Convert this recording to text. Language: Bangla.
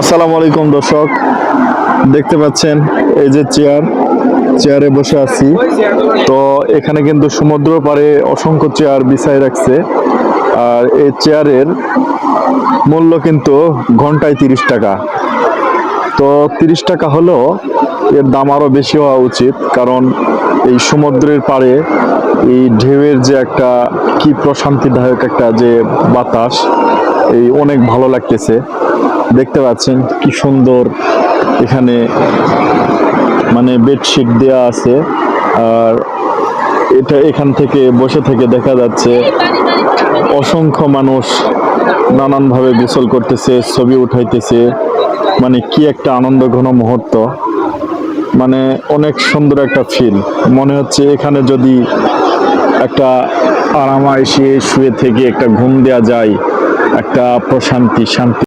আসসালামু আলাইকুম দর্শক, দেখতে পাচ্ছেন এই যে চেয়ারে বসে আছি। তো এখানে কিন্তু সমুদ্র পাড়ে অসংখ্য চেয়ার বিছাই রাখছে। আর এই চেয়ারের মূল্য কিন্তু ঘন্টায় 30 টাকা। তো 30 টাকা হলেও এর দাম আরো বেশি হওয়া উচিত, কারণ এই সমুদ্রের পাড়ে এই ঢেউয়ের যে একটা কি প্রশান্তিদায়ক একটা যে বাতাস, এই অনেক ভালো লাগতেছে। দেখতে পাচ্ছেন কি সুন্দর এখানে মানে বেডশিট দেয়া আছে। আর এখান থেকে বসে থেকে দেখা যাচ্ছে অসংখ্য মানুষ নানানভাবে গোসল করতেছে, ছবি উঠাইতেছে। মানে কি একটা আনন্দ ঘন মুহূর্ত, মানে অনেক সুন্দর একটা ফিল। মনে হচ্ছে এখানে যদি একটা আরামায়েশে শুয়ে থেকে একটা ঘুম দেওয়া যায়, একটা প্রশান্তি শান্তি